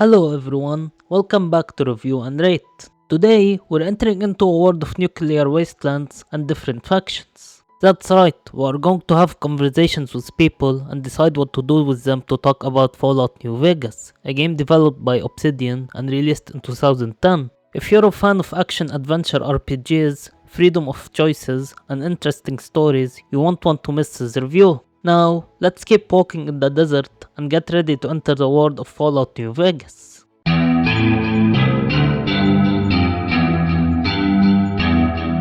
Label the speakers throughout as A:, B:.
A: Hello everyone, welcome back to Review and Rate. Today, we're entering into a world of nuclear wastelands and different factions. That's right, we're going to have conversations with people and decide what to do with them to talk about Fallout New Vegas, a game developed by Obsidian and released in 2010. If you're a fan of action-adventure RPGs, freedom of choices, and interesting stories, you won't want to miss this review. Now, let's keep walking in the desert and get ready to enter the world of Fallout New Vegas.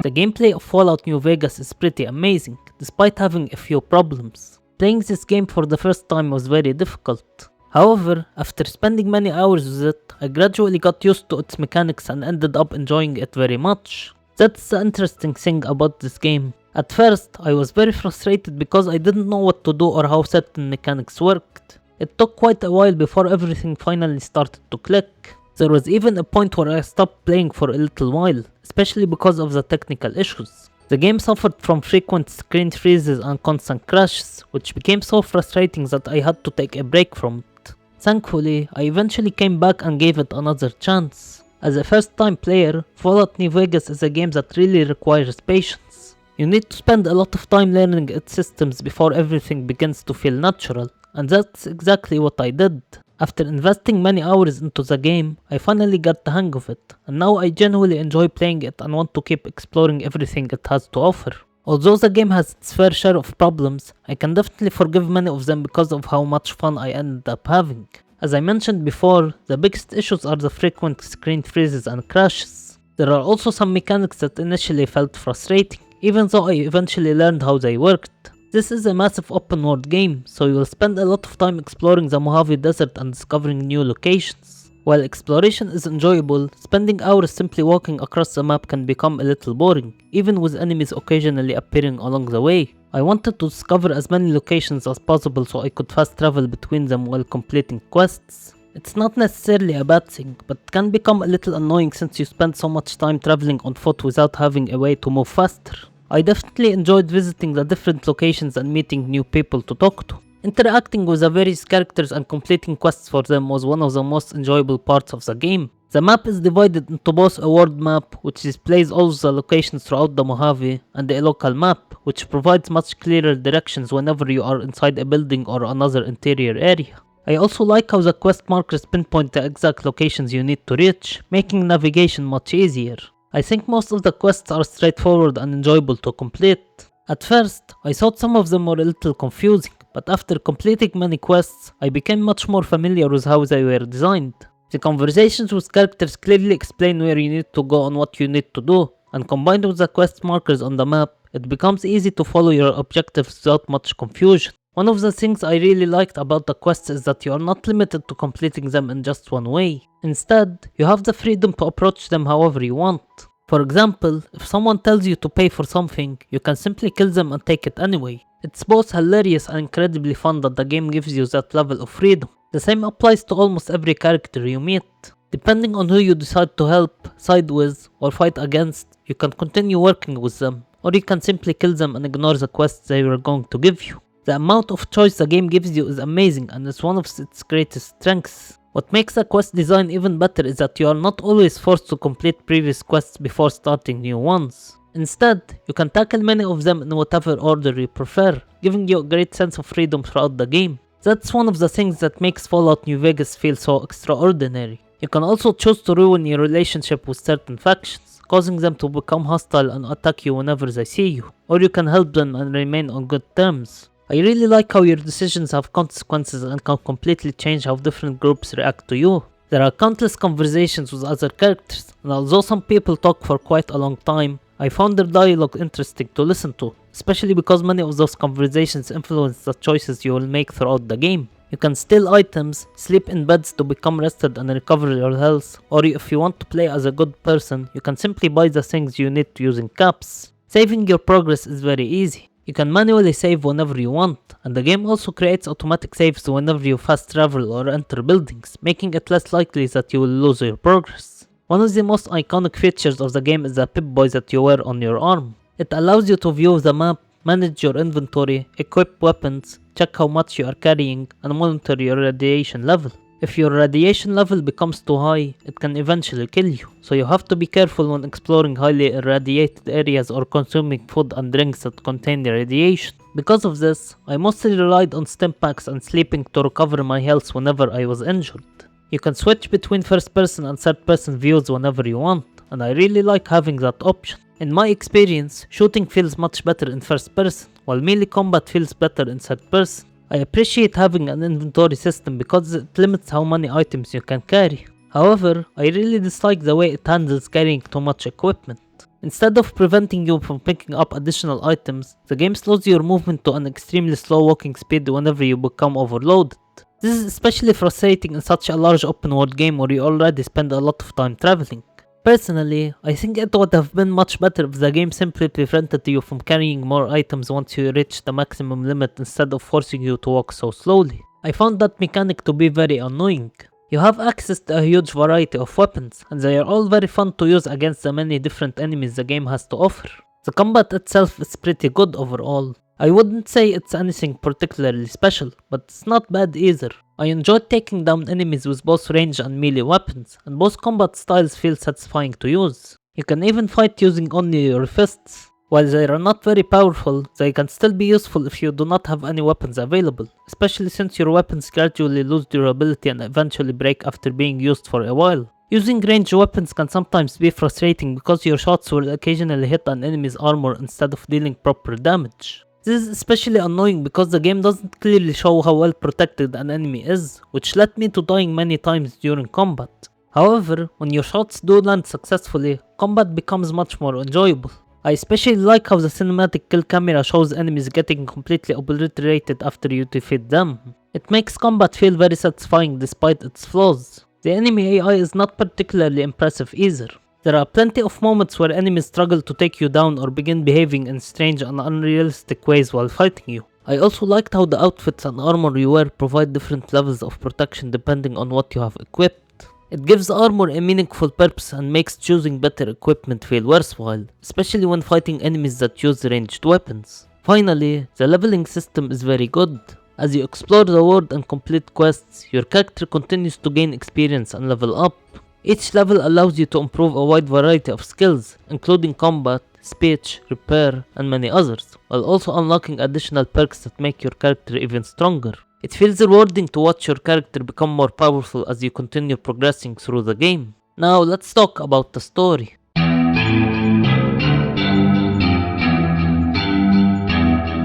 A: The gameplay of Fallout New Vegas is pretty amazing, despite having a few problems. Playing this game for the first time was very difficult. However, after spending many hours with it, I gradually got used to its mechanics and ended up enjoying it very much. That's the interesting thing about this game. At first, I was very frustrated because I didn't know what to do or how certain mechanics worked. It took quite a while before everything finally started to click. There was even a point where I stopped playing for a little while, especially because of the technical issues. The game suffered from frequent screen freezes and constant crashes, which became so frustrating that I had to take a break from it. Thankfully, I eventually came back and gave it another chance. As a first time player, Fallout New Vegas is a game that really requires patience. You need to spend a lot of time learning its systems before everything begins to feel natural, and that's exactly what I did. After investing many hours into the game, I finally got the hang of it, and now I genuinely enjoy playing it and want to keep exploring everything it has to offer. Although the game has its fair share of problems, I can definitely forgive many of them because of how much fun I ended up having. As I mentioned before, the biggest issues are the frequent screen freezes and crashes. There are also some mechanics that initially felt frustrating, even though I eventually learned how they worked. This is a massive open world game, so you will spend a lot of time exploring the Mojave Desert and discovering new locations. While exploration is enjoyable, spending hours simply walking across the map can become a little boring, even with enemies occasionally appearing along the way. I wanted to discover as many locations as possible so I could fast travel between them while completing quests. It's not necessarily a bad thing, but can become a little annoying since you spend so much time traveling on foot without having a way to move faster. I definitely enjoyed visiting the different locations and meeting new people to talk to. Interacting with the various characters and completing quests for them was one of the most enjoyable parts of the game. The map is divided into both a world map, which displays all the locations throughout the Mojave, and a local map, which provides much clearer directions whenever you are inside a building or another interior area. I also like how the quest markers pinpoint the exact locations you need to reach, making navigation much easier. I think most of the quests are straightforward and enjoyable to complete. At first, I thought some of them were a little confusing, but after completing many quests, I became much more familiar with how they were designed. The conversations with characters clearly explain where you need to go and what you need to do, and combined with the quest markers on the map, it becomes easy to follow your objectives without much confusion. One of the things I really liked about the quests is that you are not limited to completing them in just one way. Instead, you have the freedom to approach them however you want. For example, if someone tells you to pay for something, you can simply kill them and take it anyway. It's both hilarious and incredibly fun that the game gives you that level of freedom. The same applies to almost every character you meet. Depending on who you decide to help, side with, or fight against, you can continue working with them, or you can simply kill them and ignore the quests they were going to give you. The amount of choice the game gives you is amazing and is one of its greatest strengths. What makes the quest design even better is that you are not always forced to complete previous quests before starting new ones. Instead, you can tackle many of them in whatever order you prefer, giving you a great sense of freedom throughout the game. That's one of the things that makes Fallout New Vegas feel so extraordinary. You can also choose to ruin your relationship with certain factions, causing them to become hostile and attack you whenever they see you, or you can help them and remain on good terms. I really like how your decisions have consequences and can completely change how different groups react to you. There are countless conversations with other characters, and although some people talk for quite a long time, I found their dialogue interesting to listen to, especially because many of those conversations influence the choices you will make throughout the game. You can steal items, sleep in beds to become rested and recover your health, or if you want to play as a good person, you can simply buy the things you need using caps. Saving your progress is very easy. You can manually save whenever you want, and the game also creates automatic saves whenever you fast travel or enter buildings, making it less likely that you will lose your progress. One of the most iconic features of the game is the Pip-Boy that you wear on your arm. It allows you to view the map, manage your inventory, equip weapons, check how much you are carrying, and monitor your radiation level. If your radiation level becomes too high, it can eventually kill you, so you have to be careful when exploring highly irradiated areas or consuming food and drinks that contain radiation. Because of this, I mostly relied on stim packs and sleeping to recover my health whenever I was injured. You can switch between first person and third person views whenever you want, and I really like having that option. In my experience, shooting feels much better in first person, while melee combat feels better in third person. I appreciate having an inventory system because it limits how many items you can carry. However, I really dislike the way it handles carrying too much equipment. Instead of preventing you from picking up additional items, the game slows your movement to an extremely slow walking speed whenever you become overloaded. This is especially frustrating in such a large open world game where you already spend a lot of time traveling. Personally, I think it would have been much better if the game simply prevented you from carrying more items once you reach the maximum limit instead of forcing you to walk so slowly. I found that mechanic to be very annoying. You have access to a huge variety of weapons, and they are all very fun to use against the many different enemies the game has to offer. The combat itself is pretty good overall. I wouldn't say it's anything particularly special, but it's not bad either. I enjoyed taking down enemies with both range and melee weapons, and both combat styles feel satisfying to use. You can even fight using only your fists. While they are not very powerful, they can still be useful if you do not have any weapons available, especially since your weapons gradually lose durability and eventually break after being used for a while. Using ranged weapons can sometimes be frustrating because your shots will occasionally hit an enemy's armor instead of dealing proper damage. This is especially annoying because the game doesn't clearly show how well protected an enemy is, which led me to dying many times during combat. However, when your shots do land successfully, combat becomes much more enjoyable. I especially like how the cinematic kill camera shows enemies getting completely obliterated after you defeat them. It makes combat feel very satisfying despite its flaws. The enemy AI is not particularly impressive either. There are plenty of moments where enemies struggle to take you down or begin behaving in strange and unrealistic ways while fighting you. I also liked how the outfits and armor you wear provide different levels of protection depending on what you have equipped. It gives armor a meaningful purpose and makes choosing better equipment feel worthwhile, especially when fighting enemies that use ranged weapons. Finally, the leveling system is very good. As you explore the world and complete quests, your character continues to gain experience and level up. Each level allows you to improve a wide variety of skills, including combat, speech, repair, and many others, while also unlocking additional perks that make your character even stronger. It feels rewarding to watch your character become more powerful as you continue progressing through the game. Now let's talk about the story.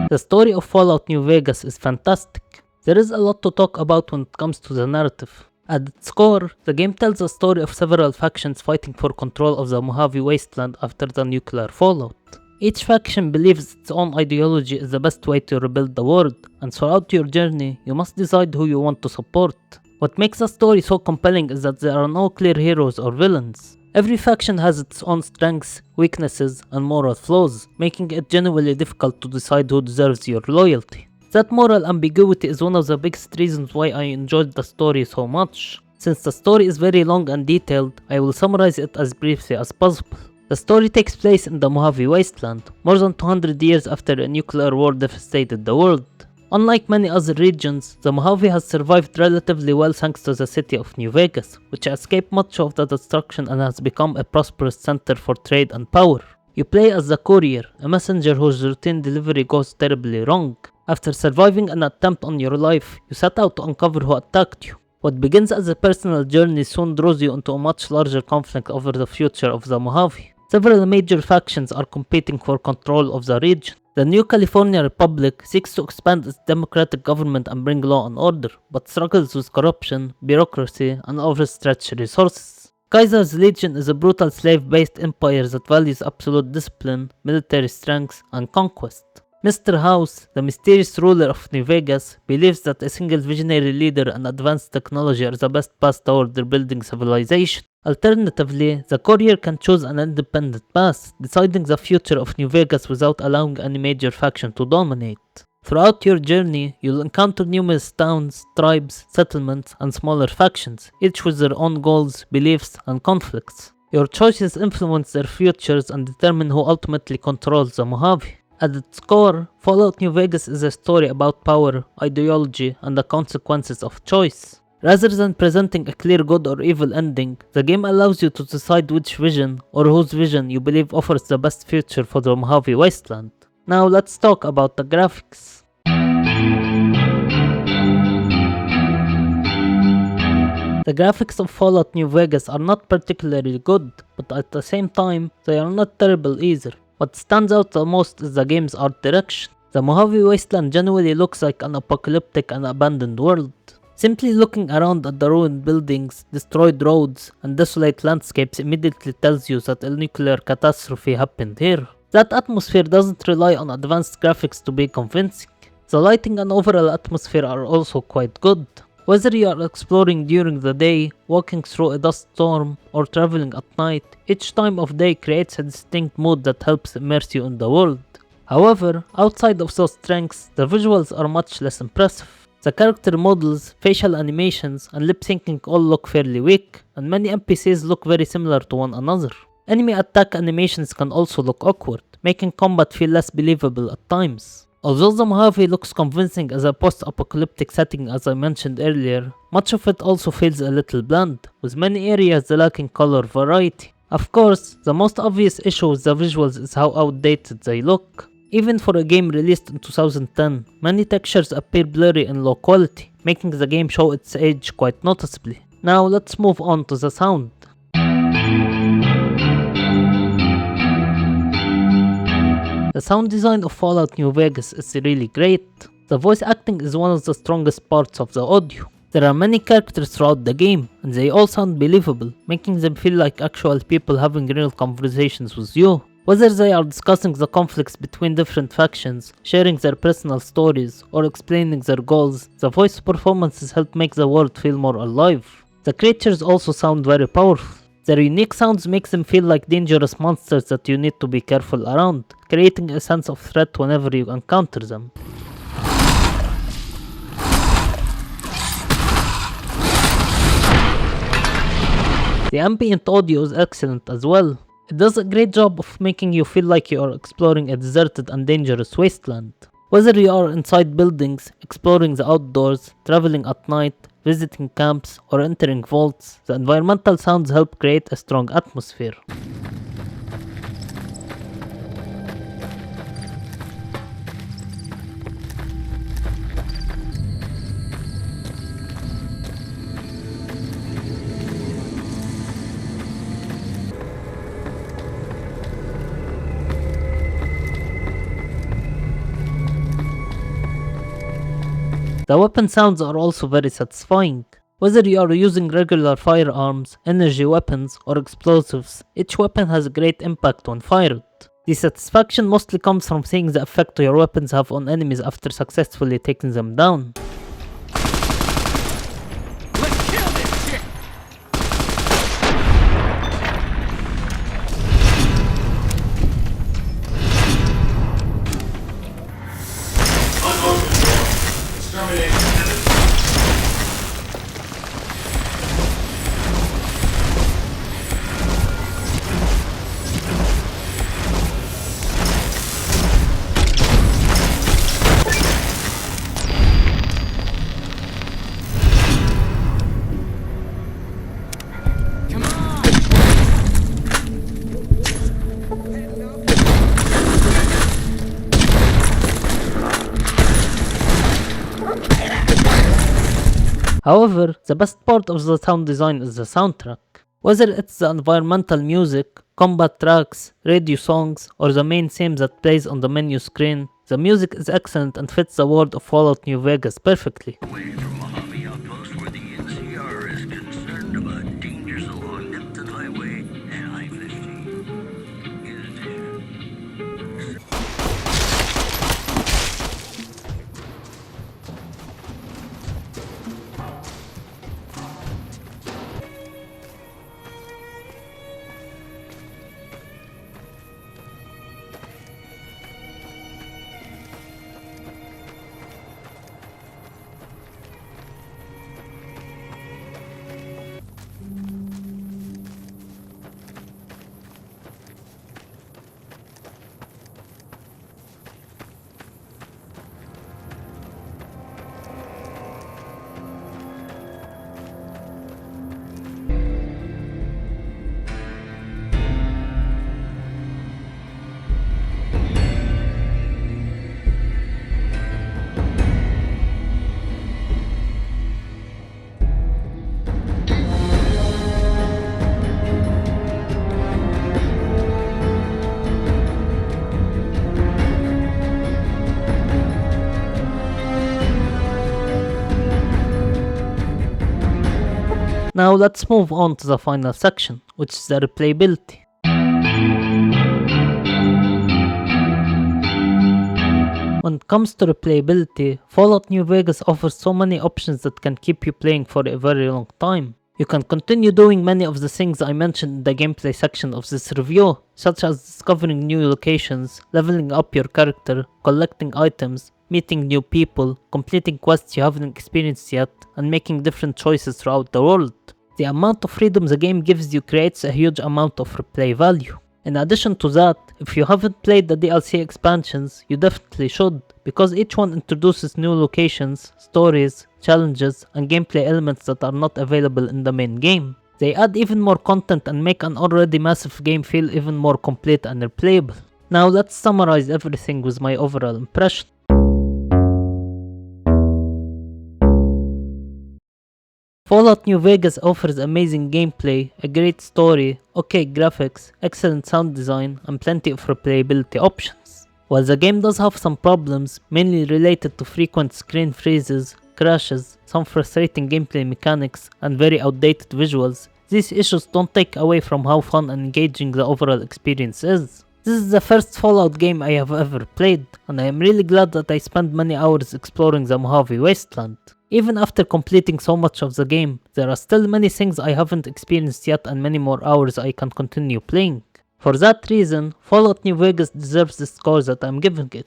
A: The story of Fallout New Vegas is fantastic. There is a lot to talk about when it comes to the narrative. At its core, the game tells a story of several factions fighting for control of the Mojave Wasteland after the nuclear fallout. Each faction believes its own ideology is the best way to rebuild the world, and throughout your journey, you must decide who you want to support. What makes the story so compelling is that there are no clear heroes or villains. Every faction has its own strengths, weaknesses, and moral flaws, making it genuinely difficult to decide who deserves your loyalty. That moral ambiguity is one of the biggest reasons why I enjoyed the story so much. Since the story is very long and detailed, I will summarize it as briefly as possible. The story takes place in the Mojave Wasteland, more than 200 years after a nuclear war devastated the world. Unlike many other regions, the Mojave has survived relatively well thanks to the city of New Vegas, which escaped much of the destruction and has become a prosperous center for trade and power. You play as the courier, a messenger whose routine delivery goes terribly wrong. After surviving an attempt on your life, you set out to uncover who attacked you. What begins as a personal journey soon draws you into a much larger conflict over the future of the Mojave. Several major factions are competing for control of the region. The New California Republic seeks to expand its democratic government and bring law and order, but struggles with corruption, bureaucracy, and overstretched resources. Kaiser's Legion is a brutal slave-based empire that values absolute discipline, military strength, and conquest. Mr. House, the mysterious ruler of New Vegas, believes that a single visionary leader and advanced technology are the best path toward rebuilding civilization. Alternatively, the courier can choose an independent path, deciding the future of New Vegas without allowing any major faction to dominate. Throughout your journey, you'll encounter numerous towns, tribes, settlements, and smaller factions, each with their own goals, beliefs, and conflicts. Your choices influence their futures and determine who ultimately controls the Mojave. At its core, Fallout New Vegas is a story about power, ideology, and the consequences of choice. Rather than presenting a clear good or evil ending, the game allows you to decide which vision or whose vision you believe offers the best future for the Mojave Wasteland. Now let's talk about the graphics. The graphics of Fallout New Vegas are not particularly good, but at the same time, they are not terrible either. What stands out the most is the game's art direction. The Mojave Wasteland genuinely looks like an apocalyptic and abandoned world. Simply looking around at the ruined buildings, destroyed roads, and desolate landscapes immediately tells you that a nuclear catastrophe happened here. That atmosphere doesn't rely on advanced graphics to be convincing. The lighting and overall atmosphere are also quite good. Whether you are exploring during the day, walking through a dust storm, or traveling at night, each time of day creates a distinct mood that helps immerse you in the world. However, outside of those strengths, the visuals are much less impressive. The character models, facial animations, and lip syncing all look fairly weak, and many NPCs look very similar to one another. Enemy attack animations can also look awkward, making combat feel less believable at times. Although the Mojave looks convincing as a post-apocalyptic setting as I mentioned earlier, much of it also feels a little bland, with many areas lacking color variety. Of course, the most obvious issue with the visuals is how outdated they look. Even for a game released in 2010, many textures appear blurry and low quality, making the game show its age quite noticeably. Now let's move on to the sound. The sound design of Fallout New Vegas is really great. The voice acting is one of the strongest parts of the audio. There are many characters throughout the game, and they all sound believable, making them feel like actual people having real conversations with you. Whether they are discussing the conflicts between different factions, sharing their personal stories, or explaining their goals, the voice performances help make the world feel more alive. The creatures also sound very powerful. Their unique sounds make them feel like dangerous monsters that you need to be careful around, creating a sense of threat whenever you encounter them. The ambient audio is excellent as well. It does a great job of making you feel like you are exploring a deserted and dangerous wasteland. Whether you are inside buildings, exploring the outdoors, traveling at night, visiting camps, or entering vaults, the environmental sounds help create a strong atmosphere. The weapon sounds are also very satisfying. Whether you are using regular firearms, energy weapons, or explosives, each weapon has a great impact when fired. The satisfaction mostly comes from seeing the effect your weapons have on enemies after successfully taking them down. However, the best part of the sound design is the soundtrack. Whether it's the environmental music, combat tracks, radio songs, or the main theme that plays on the menu screen, the music is excellent and fits the world of Fallout New Vegas perfectly.
B: Away from Mojave Outpost where the NCR is concerned about dangers along Neptune Highway and I-50 is there.
A: Now let's move on to the final section, which is the replayability. When it comes to replayability, Fallout New Vegas offers so many options that can keep you playing for a very long time. You can continue doing many of the things I mentioned in the gameplay section of this review, such as discovering new locations, leveling up your character, collecting items, meeting new people, completing quests you haven't experienced yet, and making different choices throughout the world. The amount of freedom the game gives you creates a huge amount of replay value. In addition to that, if you haven't played the DLC expansions, you definitely should, because each one introduces new locations, stories, challenges, and gameplay elements that are not available in the main game. They add even more content and make an already massive game feel even more complete and replayable. Now let's summarize everything with my overall impression. Fallout New Vegas offers amazing gameplay, a great story, okay graphics, excellent sound design, and plenty of replayability options. While the game does have some problems, mainly related to frequent screen freezes, crashes, some frustrating gameplay mechanics, and very outdated visuals, these issues don't take away from how fun and engaging the overall experience is. This is the first Fallout game I have ever played, and I am really glad that I spent many hours exploring the Mojave Wasteland. Even after completing so much of the game, there are still many things I haven't experienced yet and many more hours I can continue playing. For that reason, Fallout New Vegas deserves the score that I'm giving it.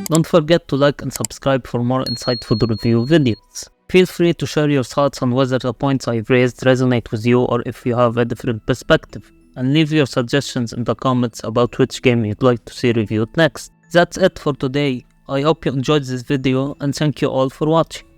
A: Don't forget to like and subscribe for more insightful review videos. Feel free to share your thoughts on whether the points I've raised resonate with you or if you have a different perspective, and leave your suggestions in the comments about which game you'd like to see reviewed next. That's it for today. I hope you enjoyed this video and thank you all for watching.